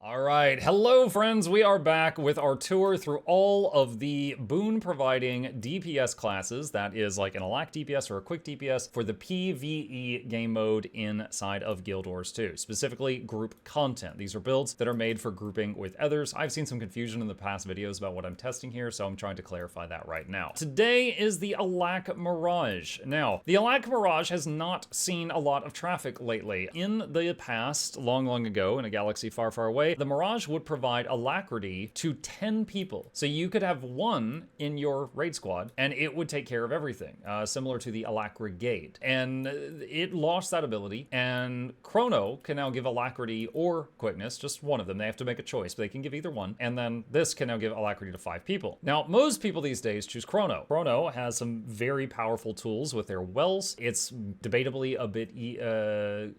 All right, hello friends, we are back with our tour through all of the boon providing DPS classes, that is like an Alac DPS or a quick DPS for the PvE game mode inside of Guild Wars 2, specifically group content. These are builds that are made for grouping with others. I've seen some confusion in the past videos about what I'm testing here, so I'm trying to clarify that right now. Today is the Alac Mirage. Now, the Alac Mirage has not seen a lot of traffic lately. In the past, long ago, in a galaxy far, far away, the Mirage would provide alacrity to 10 people. So you could have one in your raid squad and it would take care of everything, similar to the Alacrigate. And it lost that ability, and Chrono can now give alacrity or quickness, just one of them. They have to make a choice, but they can give either one. And then this can now give alacrity to 5 people. Now, most people these days choose Chrono. Chrono has some very powerful tools with their wells. It's debatably a bit,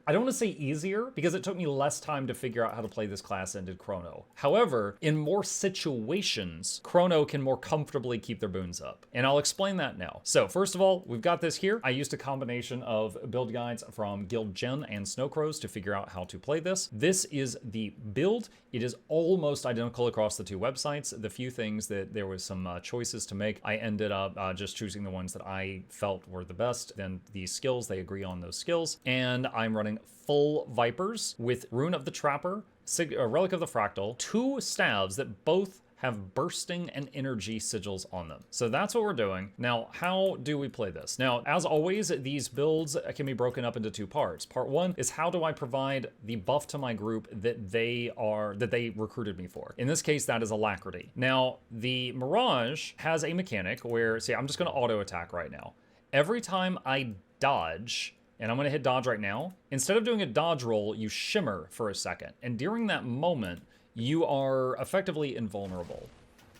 I don't want to say easier, because it took me less time to figure out how to play this class than did Chrono. However, in more situations, Chrono can more comfortably keep their boons up. And I'll explain that now. So first of all, we've got this here. I used a combination of build guides from Guild Gen and Snowcrows to figure out how to play this. This is the build. It is almost identical across the two websites. The few things that there was some choices to make, I ended up just choosing the ones that I felt were the best. Then these skills, they agree on those skills. And I'm running full Vipers with Rune of the Trapper, Relic of the Fractal, 2 staves that both have bursting and energy sigils on them. So that's what we're doing. Now, how do we play this? Now, as always, these builds can be broken up into 2 parts. Part 1 is how do I provide the buff to my group that they recruited me for? In this case, that is alacrity. Now, the Mirage has a mechanic where, see, I'm just gonna auto attack right now. Every time I dodge, and I'm gonna hit dodge right now, instead of doing a dodge roll, you shimmer for a second. And during that moment, you are effectively invulnerable,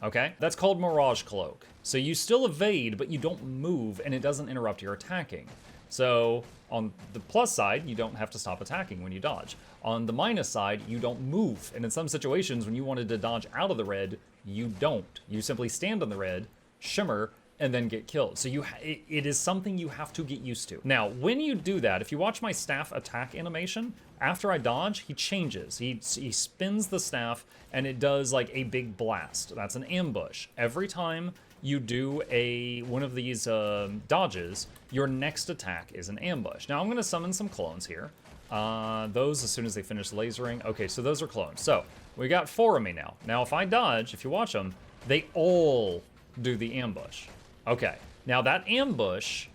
okay? That's called Mirage Cloak. So you still evade, but you don't move, and it doesn't interrupt your attacking. So on the plus side, you don't have to stop attacking when you dodge. On the minus side, you don't move. And in some situations, when you wanted to dodge out of the red, you don't. You simply stand on the red, shimmer, and then get killed. So it is something you have to get used to. Now, when you do that, if you watch my staff attack animation, after I dodge, he changes. He spins the staff, and it does like a big blast. That's an ambush. Every time you do one of these dodges, your next attack is an ambush. Now, I'm gonna summon some clones here. Those as soon as they finish lasering. Okay, so those are clones. So we got 4 of me now. Now, if I dodge, if you watch them, they all do the ambush. Okay, now that ambush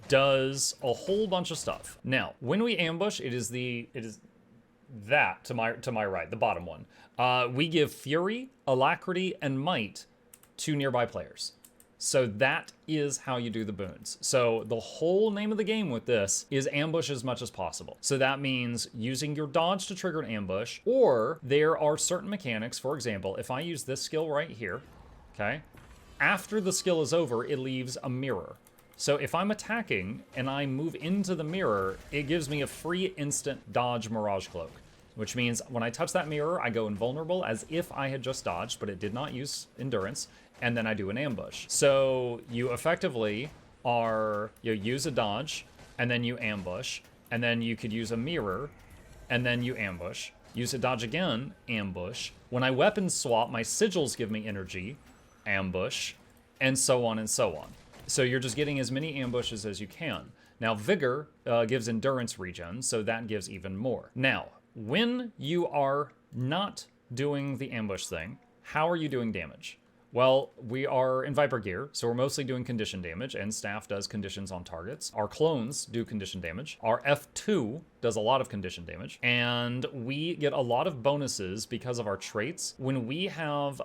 does a whole bunch of stuff. Now, when we ambush, it is that to my right, the bottom one. We give Fury, Alacrity, and Might to nearby players. So that is how you do the boons. So the whole name of the game with this is ambush as much as possible. So that means using your dodge to trigger an ambush, or there are certain mechanics. For example, if I use this skill right here, okay? After the skill is over, it leaves a mirror. So if I'm attacking and I move into the mirror, it gives me a free instant dodge Mirage Cloak, which means when I touch that mirror, I go invulnerable as if I had just dodged, but it did not use endurance, and then I do an ambush. So you effectively you use a dodge, and then you ambush, and then you could use a mirror, and then you ambush. Use a dodge again, ambush. When I weapon swap, my sigils give me energy, ambush, and so on and so on. So you're just getting as many ambushes as you can. Now, Vigor gives endurance regen, so that gives even more. Now, when you are not doing the ambush thing, how are you doing damage? Well, we are in Viper gear, so we're mostly doing condition damage, and staff does conditions on targets. Our clones do condition damage. Our F2 does a lot of condition damage, and we get a lot of bonuses because of our traits. When we have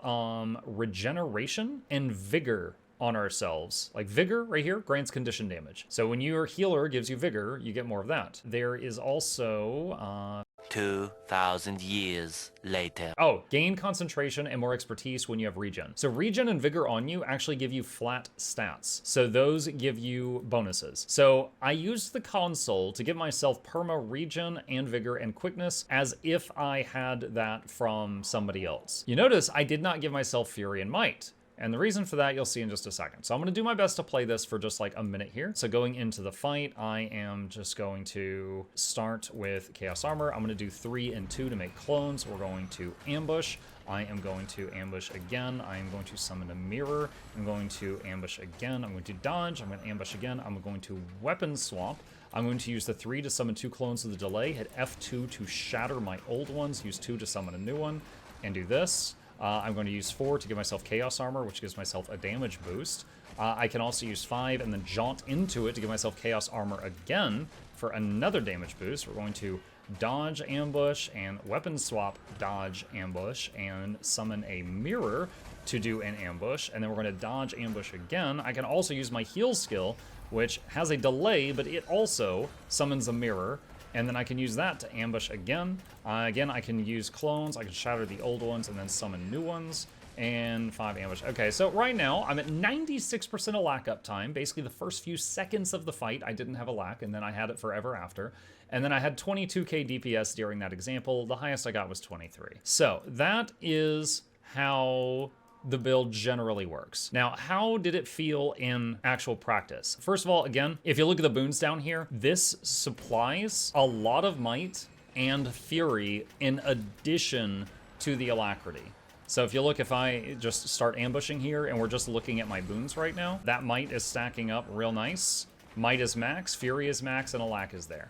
regeneration and vigor on ourselves, like vigor right here grants condition damage. So when your healer gives you vigor, you get more of that. There is also 2,000 years later. Oh, gain concentration and more expertise when you have regen. So regen and vigor on you actually give you flat stats. So those give you bonuses. So I used the console to give myself perma regen and vigor and quickness as if I had that from somebody else. You notice I did not give myself fury and might. And the reason for that you'll see in just a second. So I'm going to do my best to play this for just like a minute here. So going into the fight, I am just going to start with Chaos Armor. I'm going to do 3 and 2 to make clones. We're going to ambush. I am going to ambush again. I am going to summon a mirror. I'm going to ambush again. I'm going to dodge. I'm going to ambush again. I'm going to weapon swap. I'm going to use the 3 to summon 2 clones with a delay. Hit F2 to shatter my old ones. Use 2 to summon a new one. And do this. I'm going to use 4 to give myself Chaos Armor, which gives myself a damage boost. I can also use 5 and then jaunt into it to give myself Chaos Armor again for another damage boost. We're going to dodge, ambush, and weapon swap, dodge, ambush, and summon a mirror to do an ambush. And then we're going to dodge, ambush again. I can also use my heal skill, which has a delay, but it also summons a mirror. And then I can use that to ambush again. Again, I can use clones. I can shatter the old ones and then summon new ones. And 5 ambush. Okay, so right now I'm at 96% Alac uptime. Basically the first few seconds of the fight, I didn't have Alac, and then I had it forever after. And then I had 22k DPS during that example. The highest I got was 23. So that is how the build generally works. Now, how did it feel in actual practice? First of all, again, if you look at the boons down here, this supplies a lot of might and fury in addition to the alacrity. So if you look, if I just start ambushing here and we're just looking at my boons right now, that might is stacking up real nice. Might is max, fury is max, and Alac is there.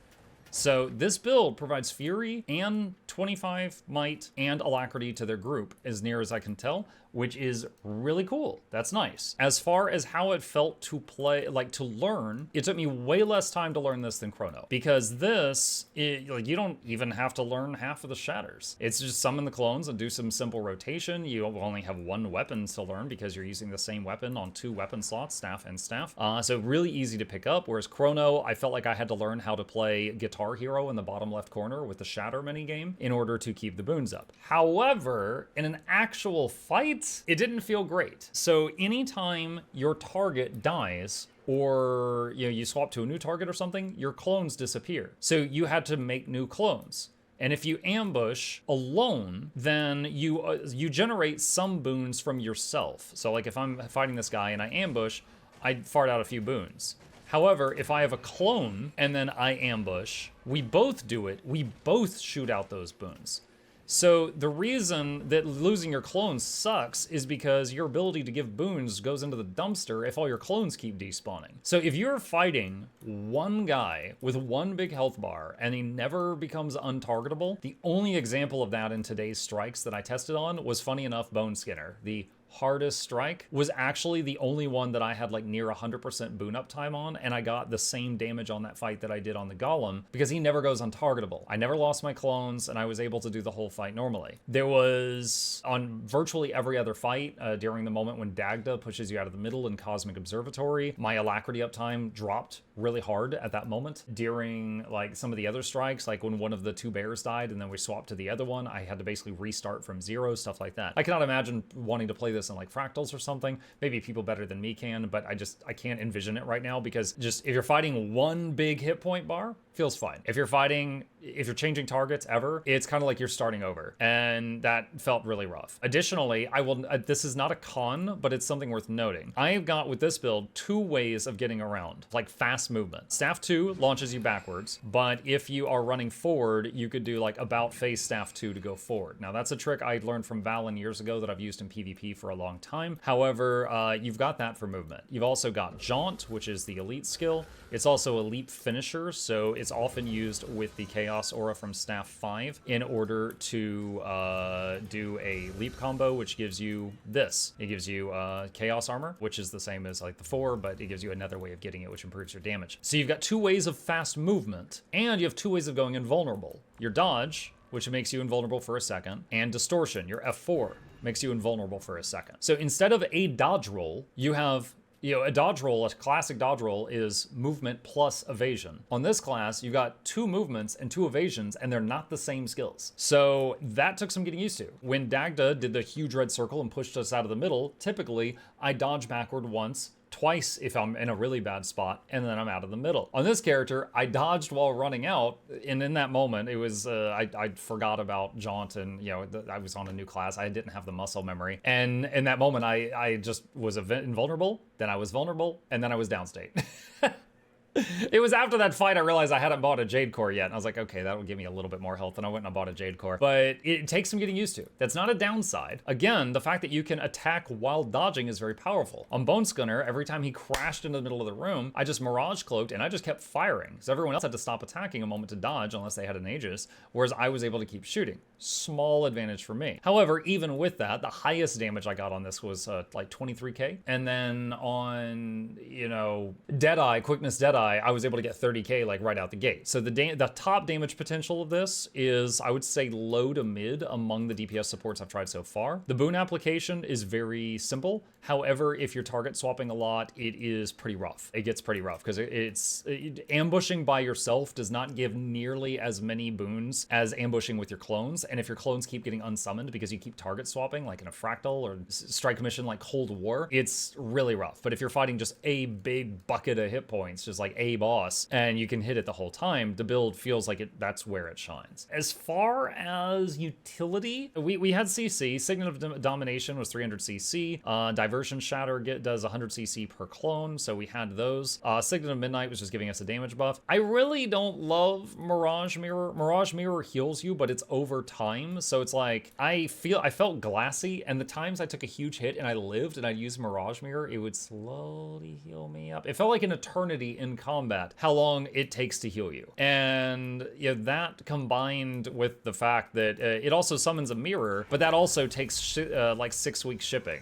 So this build provides fury and 25 might and alacrity to their group, as near as I can tell, which is really cool. That's nice. As far as how it felt to play, like to learn, it took me way less time to learn this than Chrono, because this, like, you don't even have to learn half of the shatters. It's just summon the clones and do some simple rotation. You only have 1 weapon to learn because you're using the same weapon on 2 weapon slots, staff and staff. So really easy to pick up, whereas Chrono, I felt like I had to learn how to play Guitar Hero in the bottom left corner with the shatter minigame in order to keep the boons up. However, in an actual fight, it didn't feel great. So anytime your target dies, or you swap to a new target or something, your clones disappear. So you had to make new clones. And if you ambush alone, then you generate some boons from yourself. So like if I'm fighting this guy and I ambush, I fart out a few boons. However, if I have a clone and then I ambush, we both do it. We both shoot out those boons. So the reason that losing your clones sucks is because your ability to give boons goes into the dumpster if all your clones keep despawning. So if you're fighting one guy with 1 big health bar and he never becomes untargetable, the only example of that in today's strikes that I tested on was, funny enough, Bone Skinner. The hardest strike was actually the only one that I had like near 100% boon uptime on, and I got the same damage on that fight that I did on the Golem because he never goes untargetable. I never lost my clones and I was able to do the whole fight normally. There was, on virtually every other fight, during the moment when Dagda pushes you out of the middle in Cosmic Observatory, my alacrity uptime dropped really hard at that moment. During like some of the other strikes, like when one of the 2 bears died and then we swapped to the other one, I had to basically restart from 0, stuff like that. I cannot imagine wanting to play this in like fractals or something. Maybe people better than me can, but I can't envision it right now, because just if you're fighting 1 big hit point bar, feels fine. If you're changing targets ever, it's kind of like you're starting over, and that felt really rough. Additionally, this is not a con, but it's something worth noting. I've got with this build 2 ways of getting around, like fast movement. Staff 2 launches you backwards, but if you are running forward, you could do like about face staff 2 to go forward. Now that's a trick I learned from Valen years ago that I've used in PvP for a long time. However, you've got that for movement. You've also got Jaunt, which is the elite skill. It's also a leap finisher, so it's often used with the Chaos Aura from Staff 5 in order to do a leap combo, which gives you this. It gives you Chaos Armor, which is the same as like the 4, but it gives you another way of getting it, which improves your damage. So you've got 2 ways of fast movement, and you have 2 ways of going invulnerable. Your dodge, which makes you invulnerable for a second, and distortion, your F4, makes you invulnerable for a second. So instead of a dodge roll, you have a dodge roll, a classic dodge roll is movement plus evasion. On this class, you got 2 movements and 2 evasions, and they're not the same skills. So that took some getting used to. When Dagda did the huge red circle and pushed us out of the middle, typically I dodge backward once, twice if I'm in a really bad spot, and then I'm out of the middle. On this character, I dodged while running out, and in that moment, it was, I forgot about Jaunt, and, you know, I was on a new class. I didn't have the muscle memory. And in that moment, I just was invulnerable, then I was vulnerable, and then I was downstate. It was after that fight I realized I hadn't bought a Jade Core yet, and I was like, okay, that will give me a little bit more health, and I went and I bought a Jade Core. But it takes some getting used to. That's not a downside. Again, the fact that you can attack while dodging is very powerful. On Bone Skinner, every time he crashed into the middle of the room, I just Mirage Cloaked, and I just kept firing. So everyone else had to stop attacking a moment to dodge unless they had an Aegis, whereas I was able to keep shooting. Small advantage for me. However, even with that, the highest damage I got on this was like 23k. And then on, you know, Deadeye, Quickness Deadeye, I was able to get 30k like right out the gate. So the top damage potential of this is, I would say, low to mid among the DPS supports I've tried so far. The boon application is very simple. However, if you're target swapping a lot, it is pretty rough. It gets pretty rough because ambushing by yourself does not give nearly as many boons as ambushing with your clones. And if your clones keep getting unsummoned because you keep target swapping, like in a Fractal or Strike Mission like Cold War, it's really rough. But if you're fighting just a big bucket of hit points, just like a boss, and you can hit it the whole time, the build feels like that's where it shines. As far as utility, we had CC. Signet of Domination was 300 CC. Diversion Shatter does 100 CC per clone, so we had those. Signet of Midnight was just giving us a damage buff. I really don't love Mirage Mirror. Mirage Mirror heals you, but it's over time, so it's like, I felt glassy, and the times I took a huge hit and I lived and I used Mirage Mirror, it would slowly heal me up. It felt like an eternity in combat, how long it takes to heal you. And yeah, that combined with the fact that it also summons a mirror, but that also takes like 6 weeks shipping.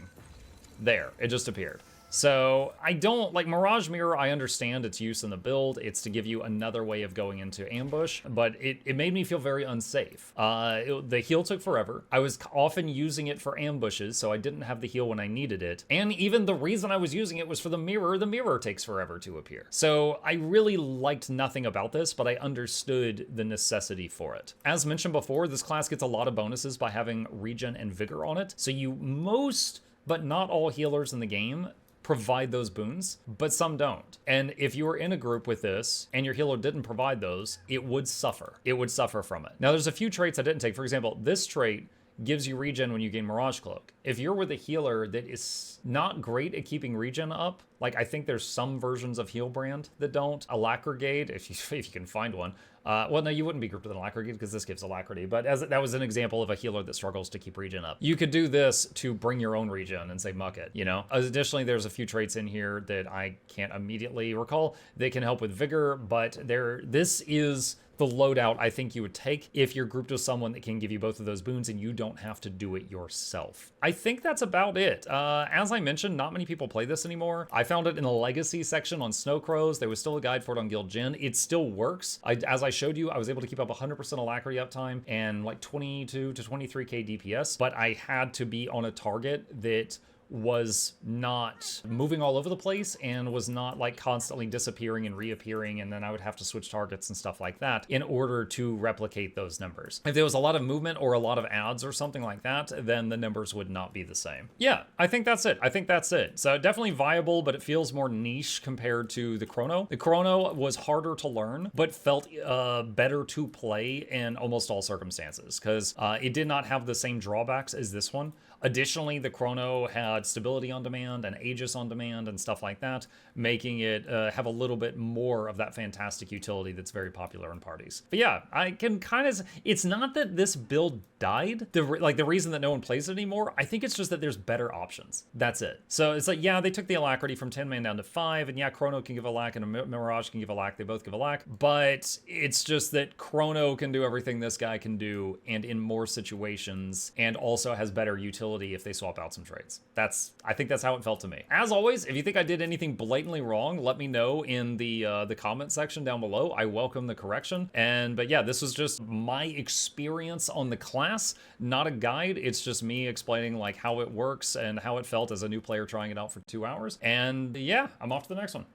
There, it just appeared. So I don't like Mirage Mirror. I understand its use in the build. It's to give you another way of going into ambush, but it made me feel very unsafe. The heal took forever. I was often using it for ambushes, so I didn't have the heal when I needed it. And even the reason I was using it was for the mirror. The mirror takes forever to appear. So I really liked nothing about this, but I understood the necessity for it. As mentioned before, this class gets a lot of bonuses by having regen and vigor on it. So most, but not all healers in the game provide those boons, but some don't. And if you were in a group with this and your healer didn't provide those, it would suffer. It would suffer from it. Now, there's a few traits I didn't take. For example, this trait gives you regen when you gain Mirage Cloak. If you're with a healer that is not great at keeping regen up, like I think there's some versions of Heal Brand that don't. Alacrity, if you can find one. Well, no, you wouldn't be grouped with an Alacrity because this gives Alacrity, but that was an example of a healer that struggles to keep regen up. You could do this to bring your own regen and say, muck it, you know? Additionally, there's a few traits in here that I can't immediately recall that can help with vigor, but this is the loadout I think you would take if you're grouped with someone that can give you both of those boons and you don't have to do it yourself. I think that's about it. As I mentioned, not many people play this anymore. I found it in the legacy section on Snow Crows. There was still a guide for it on Guild Gen. It still works. As I showed you, I was able to keep up 100% Alacrity uptime and like 22 to 23k DPS, but I had to be on a target that was not moving all over the place and was not like constantly disappearing and reappearing, and then I would have to switch targets and stuff like that in order to replicate those numbers. If there was a lot of movement or a lot of ads or something like that, then the numbers would not be the same. Yeah, I think that's it. So definitely viable, but it feels more niche compared to the Chrono. The Chrono was harder to learn, but felt better to play in almost all circumstances because it did not have the same drawbacks as this one. Additionally, the Chrono had stability on demand and Aegis on demand and stuff like that, making it have a little bit more of that fantastic utility that's very popular in parties. But yeah, I can kind of, it's not that this build died, the reason that no one plays it anymore, I think it's just that there's better options. That's it. So it's like, yeah, they took the Alacrity from 10 man down to 5, and yeah, Chrono can give Alac and a Mirage can give Alac, they both give Alac, but it's just that Chrono can do everything this guy can do, and in more situations, and also has better utility if they swap out some traits. I think that's how it felt to me. As always, if you think I did anything blatantly wrong, let me know in the comment section down below. I welcome the correction. But yeah, this was just my experience on the class, not a guide. It's just me explaining like how it works and how it felt as a new player trying it out for 2 hours. And yeah, I'm off to the next one.